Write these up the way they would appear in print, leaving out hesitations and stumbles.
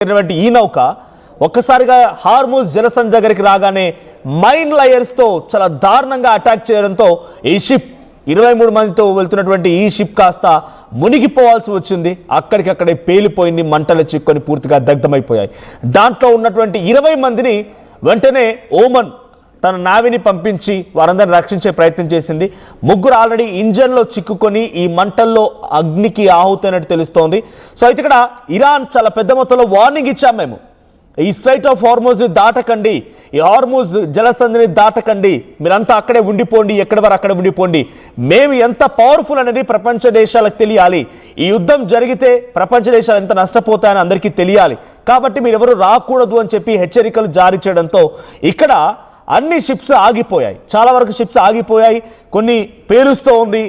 ఈ నౌక ఒక్కసారిగా హార్మూజ్ జలసంధి దగ్గరికి రాగానే మైన్ లయర్స్తో చాలా దారుణంగా అటాక్ చేయడంతో ఈ షిప్ 23 మందితో వెళ్తున్నటువంటి ఈ షిప్ కాస్త మునిగిపోవాల్సి వచ్చింది. అక్కడికక్కడే పేలిపోయింది, మంటలు చిక్కుకొని పూర్తిగా దగ్ధమైపోయాయి. దాంట్లో ఉన్నటువంటి 20 మందిని వెంటనే ఓమన్ తన నావిని పంపించి వారందరిని రక్షించే ప్రయత్నం చేసింది. ముగ్గురు ఆల్రెడీ ఇంజన్లో చిక్కుకొని ఈ మంటల్లో అగ్నికి ఆహుతైనట్టు తెలుస్తోంది. సో అయితే ఇక్కడ ఇరాన్ చాలా పెద్ద మొత్తంలో వార్నింగ్ ఇచ్చాం మేము, ఈ స్ట్రైట్ ఆఫ్ హార్మూజ్ని దాటకండి, ఈ హార్మూజ్ జలసంధిని దాటకండి, మీరంతా అక్కడే ఉండిపోండి, ఎక్కడి వరకు అక్కడ ఉండిపోండి, మేము ఎంత పవర్ఫుల్ అనేది ప్రపంచ దేశాలకు తెలియాలి, ఈ యుద్ధం జరిగితే ప్రపంచ దేశాలు ఎంత నష్టపోతాయని అందరికీ తెలియాలి, కాబట్టి మీరు ఎవరు రాకూడదు అని చెప్పి హెచ్చరికలు జారీ చేయడంతో ఇక్కడ అన్ని షిప్స్ ఆగిపోయాయి. చాలా వరకు షిప్స్ ఆగిపోయాయి, కొన్ని పేలుస్తూ ఉంది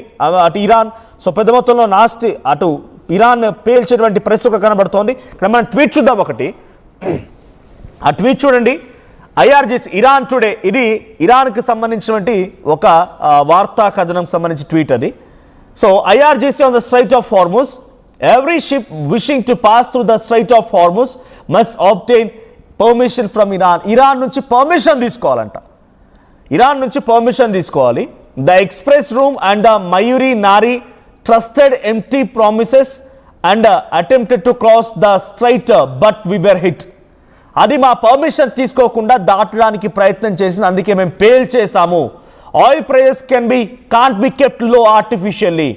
అటు ఇరాన్. సో పెద్ద మొత్తంలో అటు ఇరాన్ పేల్చేటువంటి పరిస్థితి కనబడుతోంది. ఇక్కడ మనం ట్వీట్ చూద్దాం ఒకటి. ఆ ట్వీట్ చూడండి, ఐఆర్జీసీ ఇరాన్ టుడే, ఇది ఇరాన్కి సంబంధించినటువంటి ఒక వార్తా కథనం సంబంధించి ట్వీట్ అది. So IRGC on the strait of Hormuz, every ship wishing to pass through the strait of Hormuz must obtain permission from Iran. Iran నుంచి పర్మిషన్ తీసుకోవాలంట, ఇరాన్ నుంచి పర్మిషన్ తీసుకోవాలి. The express room and the Mayuree Naree trusted empty promises and attempted to cross the strait but we were hit. అది మా permission తీసుకోకుండా దాటడానికి ప్రయత్నం చేసింది, అందుకే మేము పేల్ చేశాము. Oil prices can't be kept low artificially.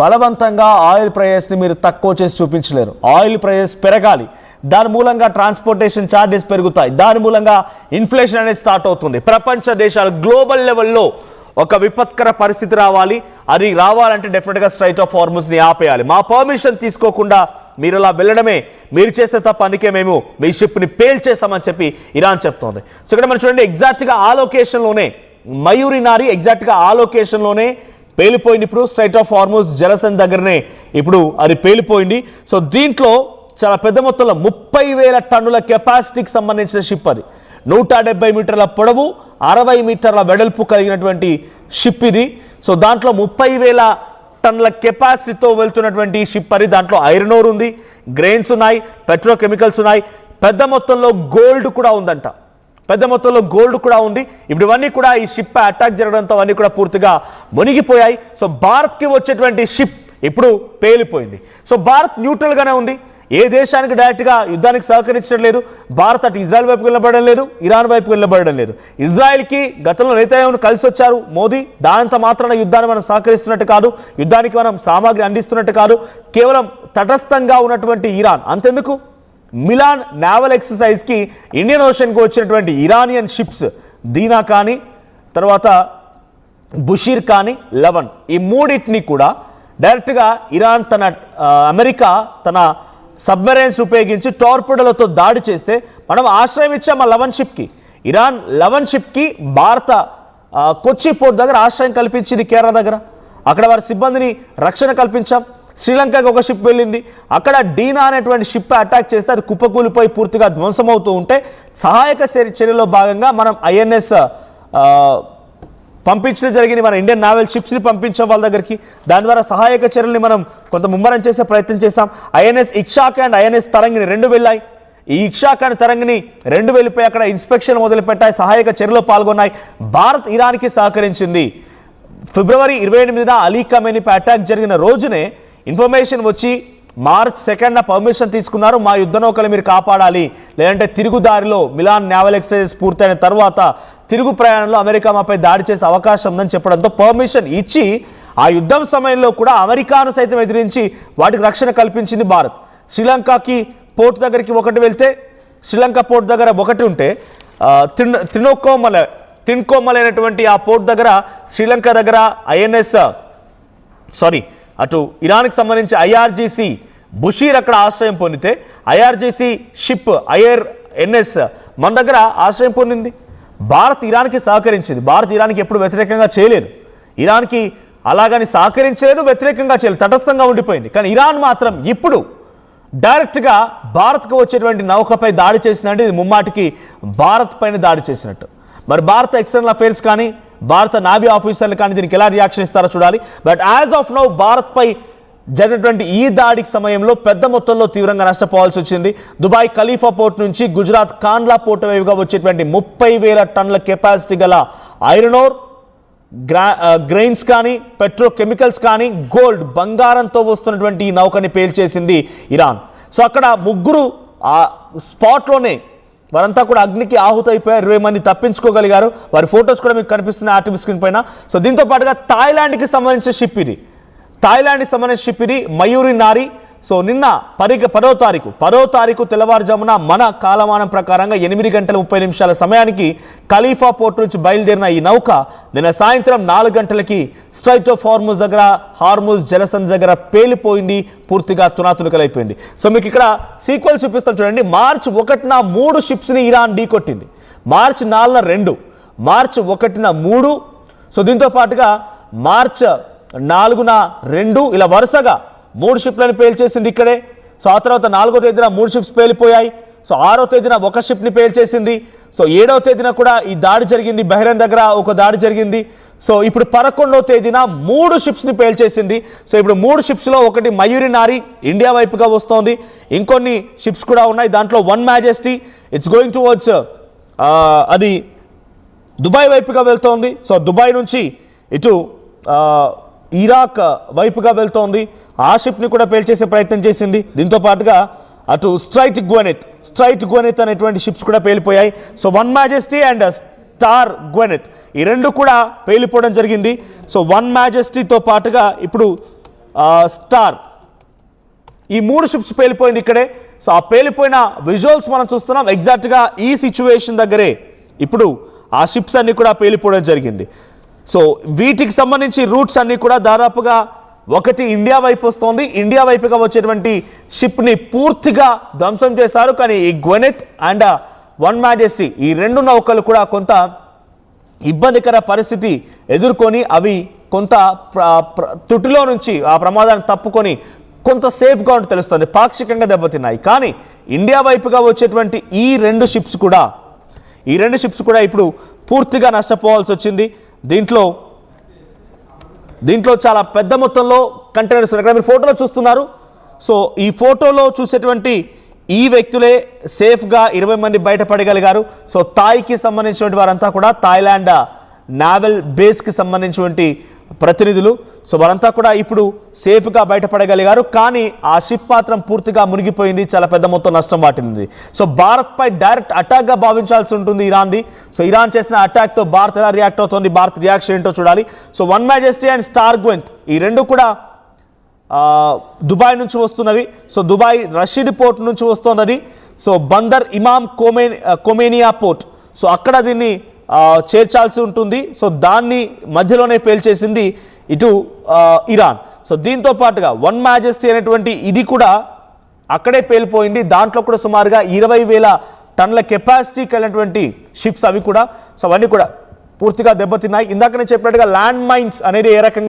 బలవంతంగా ఆయిల్ ప్రైజెస్ని మీరు తక్కువ చేసి చూపించలేరు. ఆయిల్ ప్రైజెస్ పెరగాలి, దాని మూలంగా ట్రాన్స్పోర్టేషన్ ఛార్జెస్ పెరుగుతాయి, దాని మూలంగా ఇన్ఫ్లేషన్ అనేది స్టార్ట్ అవుతుంది. ప్రపంచ దేశాలు గ్లోబల్ లెవెల్లో ఒక విపత్కర పరిస్థితి రావాలి. అది రావాలంటే డెఫినెట్గా స్ట్రైట్ ఆఫ్ హార్మూజ్ని ఆపేయాలి. మా పర్మిషన్ తీసుకోకుండా మీరు అలా వెళ్ళడమే మీరు చేస్తే తప్ప, అందుకే మేము మీ షిప్ని పేల్ చేస్తామని చెప్పి ఇరాన్ చెప్తోంది. సో ఇక్కడ మనం చూడండి, ఎగ్జాక్ట్గా ఆ లొకేషన్లోనే మయూరి నారి ఎగ్జాక్ట్గా ఆ లొకేషన్లోనే పేలిపోయింది. ఇప్పుడు స్ట్రైట్ ఆఫ్ హార్మూజ్ జలసంధి దగ్గరనే ఇప్పుడు అది పేలిపోయింది. సో దీంట్లో చాలా పెద్ద మొత్తంలో 30,000 టన్నుల కెపాసిటీకి సంబంధించిన షిప్ అది. 170 మీటర్ల పొడవు, 60 మీటర్ల వెడల్పు కలిగినటువంటి షిప్ ఇది. సో దాంట్లో 30,000 టన్నుల కెపాసిటీతో వెళ్తున్నటువంటి షిప్ అది. దాంట్లో ఐరన్ ఓర్ ఉంది, గ్రెయిన్స్ ఉన్నాయి, పెట్రోకెమికల్స్ ఉన్నాయి, పెద్ద మొత్తంలో గోల్డ్ కూడా ఉందంట, పెద్ద మొత్తంలో గోల్డ్ కూడా ఉంది. ఇప్పుడు ఇవన్నీ కూడా ఈ షిప్ అటాక్ జరగడంతో అవన్నీ కూడా పూర్తిగా మునిగిపోయాయి. సో భారత్కి వచ్చేటువంటి షిప్ ఇప్పుడు పేలిపోయింది. సో భారత్ న్యూట్రల్గానే ఉంది, ఏ దేశానికి డైరెక్ట్గా యుద్ధానికి సహకరించడం లేదు. భారత్ అటు ఇజ్రాయెల్ వైపుకి వెళ్ళబడడం లేదు, ఇరాన్ వైపుకి వెళ్ళబడడం లేదు. ఇజ్రాయెల్కి గతంలో నేతన్యాహును కలిసి వచ్చారు మోదీ, దానంత మాత్రాన యుద్ధాన్ని మనం సహకరిస్తున్నట్టు కాదు, యుద్ధానికి మనం సామాగ్రి అందిస్తున్నట్టు కాదు. కేవలం తటస్థంగా ఉన్నటువంటి ఇరాన్, అంతెందుకు మిలాన్ నావల్ ఎక్సర్సైజ్కి ఇండియన్ ఓషన్కి వచ్చినటువంటి ఇరానియన్ షిప్స్ దీనా కానీ, తర్వాత బుషీర్ కానీ, లవన్, ఈ మూడింటిని కూడా డైరెక్ట్గా ఇరాన్ అమెరికా తన సబ్మెరైన్స్ ఉపయోగించి టార్పిడోలతో దాడి చేస్తే మనం ఆశ్రయం ఇచ్చాం ఆ లవన్ షిప్కి. ఇరాన్ లవన్ షిప్కి భారత కొచ్చి పోర్ట్ దగ్గర ఆశ్రయం కల్పించింది, కేరళ దగ్గర. అక్కడ వారి సిబ్బందిని రక్షణ కల్పించాం. శ్రీలంకకి ఒక షిప్ వెళ్ళింది, అక్కడ డీనా అనేటువంటి షిప్ అటాక్ చేస్తే అది కుప్పకూలిపోయి పూర్తిగా ధ్వంసమవుతూ ఉంటే సహాయక చర్యలో భాగంగా మనం ఐఎన్ఎస్ పంపించడం జరిగింది, మన ఇండియన్ నావల్ షిప్స్ని పంపించాం వాళ్ళ దగ్గరికి. దాని ద్వారా సహాయక చర్యల్ని మనం కొంత ముమ్మరం చేసే ప్రయత్నం చేశాం. ఐఎన్ఎస్ ఇక్షాక్ అండ్ ఐఎన్ఎస్ తరంగిణి 2 వెళ్ళాయి. ఈ ఇక్షాక్ అండ్ తరంగిణి 2 వెళ్ళిపోయి అక్కడ ఇన్స్పెక్షన్ మొదలుపెట్టాయి, సహాయక చర్యలో పాల్గొన్నాయి. భారత్ ఇరాన్కి సహకరించింది. ఫిబ్రవరి 28న అలీ ఖమేనీపై అటాక్ జరిగిన రోజునే ఇన్ఫర్మేషన్ వచ్చి మార్చ్ 2న పర్మిషన్ తీసుకున్నారు, మా యుద్ధ నౌకలు మీరు కాపాడాలి, లేదంటే తిరుగుదారిలో మిలాన్ నావల్ ఎక్సర్సైజ్ పూర్తయిన తర్వాత తిరుగు ప్రయాణంలో అమెరికా మాపై దాడి చేసే అవకాశం ఉందని చెప్పడంతో పర్మిషన్ ఇచ్చి ఆ యుద్ధం సమయంలో కూడా అమెరికాను సైతం ఎదిరించి వాటికి రక్షణ కల్పించింది భారత్. శ్రీలంకకి పోర్ట్ దగ్గరికి 1 వెళ్తే, శ్రీలంక పోర్ట్ దగ్గర 1 ఉంటే తిన్కోమల్ అనేటువంటి ఆ పోర్ట్ దగ్గర శ్రీలంక దగ్గర అటు ఇరాన్కి సంబంధించి ఐఆర్జీసీ బుషీర్ అక్కడ ఆశ్రయం పొందితే, ఐఆర్జీసీ షిప్ ఐఆర్ఎన్ఎస్ మన దగ్గర ఆశ్రయం పొందింది. భారత్ ఇరాన్కి సహకరించింది. భారత్ ఇరాన్కి ఎప్పుడు వ్యతిరేకంగా చేయలేదు, ఇరాన్కి అలాగని సహకరించలేదు, వ్యతిరేకంగా చేయలేదు, తటస్థంగా ఉండిపోయింది. కానీ ఇరాన్ మాత్రం ఇప్పుడు డైరెక్ట్గా భారత్కు వచ్చేటువంటి నౌకపై దాడి చేసిందంటే ఇది ముమ్మాటికి భారత్ పైన దాడి చేసినట్టు. మరి భారత ఎక్స్టర్నల్ అఫైర్స్ కానీ భారత నావీ ఆఫీసర్లు కానీ దీనికి ఎలా రియాక్షన్ ఇస్తారో చూడాలి. But as of now Bharat పై జరిగినటువంటి ఈ దాడికి సమయంలో పెద్ద మొత్తంలో తీవ్రంగా నష్టపోవాల్సి వచ్చింది. దుబాయ్ ఖలీఫా పోర్ట్ నుంచి గుజరాత్ కాండ్లా పోర్ట్ వైపుగా వచ్చేటువంటి 30,000 టన్నుల కెపాసిటీ గల ఐరన్ ఓర్, గ్రెయిన్స్ కానీ, పెట్రోకెమికల్స్ కానీ, గోల్డ్, బంగారంతో వస్తున్నటువంటి ఈ నౌకని పేల్చేసింది ఇరాన్. సో అక్కడ ముగ్గురు ఆ స్పాట్లోనే వారంతా కూడా అగ్నికి ఆహుతైపోయారు. 20 మంది తప్పించుకోగలిగారు. వారి ఫొటోస్ కూడా మీకు కనిపిస్తున్నాయి ఆర్టీవీ స్క్రీన్ పైన. సో దీంతో పాటుగా థాయిలాండ్కి సంబంధించిన షిప్ ఇది, మయూరి నారి. సో నిన్న 10వ తారీఖు తెల్లవారుజామున మన కాలమానం ప్రకారంగా 8:30 సమయానికి ఖలీఫా పోర్ట్ నుంచి బయలుదేరిన ఈ నౌక నిన్న సాయంత్రం 4 గంటలకి స్ట్రైట్ ఆఫ్ హార్ముజ్ జలసంధి దగ్గర పేలిపోయింది, పూర్తిగా తునాతునకలైపోయింది. సో మీకు ఇక్కడ సీక్వెల్ చూపిస్తాను చూడండి. మార్చి 1న 3 షిప్స్ని ఇరాన్ ఢీకొట్టింది, మార్చి 4న 2, మార్చి 1న 3. సో దీంతో పాటుగా మార్చి 4న 2, ఇలా వరుసగా 3 షిప్లను పేల్చేసింది ఇక్కడే. సో ఆ తర్వాత 4వ తేదీన 3 షిప్స్ పేలిపోయాయి. సో 6వ తేదీన 1 షిప్ని పేల్చేసింది. సో 7వ తేదీన కూడా ఈ దాడి జరిగింది, బహ్రెయిన్ దగ్గర ఒక దాడి జరిగింది. సో ఇప్పుడు 11వ తేదీన 3 షిప్స్ని పేల్చేసింది. సో ఇప్పుడు 3 షిప్స్లో ఒకటి మయూరి నారి ఇండియా వైపుగా వస్తోంది, ఇంకొన్ని షిప్స్ కూడా ఉన్నాయి. దాంట్లో one majesty it's going towards అది దుబాయ్ వైపుగా వెళ్తోంది. సో దుబాయ్ నుంచి ఇటు ఇరాక్ వైపుగా వెళ్తోంది. ఆ షిప్ని కూడా పేల్చేసే ప్రయత్నం చేసింది. దీంతో పాటుగా అటు స్ట్రైట్ గ్వెనెత్ అనేటువంటి షిప్స్ కూడా పేలిపోయాయి. So One Majesty and Star Gwyneth ఈ రెండు కూడా పేలిపోవడం జరిగింది. సో వన్ మ్యాజెస్టీతో పాటుగా ఇప్పుడు స్టార్, ఈ 3 షిప్స్ పేలిపోయింది ఇక్కడే. సో ఆ పేలిపోయిన విజువల్స్ మనం చూస్తున్నాం. ఎగ్జాక్ట్గా ఈ సిచ్యువేషన్ దగ్గరే ఇప్పుడు ఆ షిప్స్ అన్ని కూడా పేలిపోవడం జరిగింది. సో వీటికి సంబంధించి రూట్స్ అన్నీ కూడా దాదాపుగా ఒకటి ఇండియా వైపు వస్తోంది, ఇండియా వైపుగా వచ్చేటువంటి షిప్ని పూర్తిగా ధ్వంసం చేశారు. కానీ ఈ గ్వెనెత్ అండ్ వన్ మ్యాజెస్టీ ఈ 2 నౌకలు కూడా కొంత ఇబ్బందికర పరిస్థితి ఎదుర్కొని అవి కొంత తుటిలో నుంచి ఆ ప్రమాదాన్ని తప్పుకొని కొంత సేఫ్గా ఉంటే తెలుస్తుంది, పాక్షికంగా దెబ్బతిన్నాయి. కానీ ఇండియా వైపుగా వచ్చేటువంటి ఈ 2 షిప్స్ కూడా ఇప్పుడు పూర్తిగా నష్టపోవాల్సి వచ్చింది. దీంట్లో చాలా పెద్ద మొత్తంలో కంటైనర్స్ ఇక్కడ మీరు ఫోటోలో చూస్తున్నారు. సో ఈ ఫోటోలో చూసేటువంటి ఈ వ్యక్తులే సేఫ్గా 20 మంది బయటపడగలిగారు. సో తాయ్కి సంబంధించినటువంటి వారంతా కూడా థాయిలాండ్ నావల్ బేస్కి సంబంధించినటువంటి ప్రతినిధులు. సో వారంతా కూడా ఇప్పుడు సేఫ్గా బయటపడగలిగారు. కానీ ఆ షిప్ మాత్రం పూర్తిగా మునిగిపోయింది, చాలా పెద్ద మొత్తం నష్టం వాటిల్లింది. సో భారత్పై డైరెక్ట్ అటాక్గా భావించాల్సి ఉంటుంది ఇరాన్ది. సో ఇరాన్ చేసిన అటాక్తో భారత్ ఎలా రియాక్ట్ అవుతుంది, భారత్ రియాక్షన్ ఏంటో చూడాలి. So One Majesty and Star Gwyneth ఈ 2 కూడా దుబాయ్ నుంచి వస్తున్నవి. సో దుబాయ్ రషీద్ పోర్ట్ నుంచి వస్తున్నది. So Bandar Imam Khomeini port, so అక్కడ దీన్ని చేర్చాల్సి ఉంటుంది. సో దాన్ని మధ్యలోనే పేల్చేసింది ఇటు ఇరాన్. సో దీంతో పాటుగా వన్ మ్యాజెస్టీ అనేటువంటి ఇది కూడా అక్కడే పేలిపోయింది. దాంట్లో కూడా సుమారుగా 20,000 టన్నుల కెపాసిటీ కలిగినటువంటి షిప్స్ అవి కూడా. సో అవన్నీ కూడా పూర్తిగా దెబ్బతిన్నాయి. ఇందాక నేను చెప్పినట్టుగా ల్యాండ్ మైన్స్ అనేది ఏ రకంగా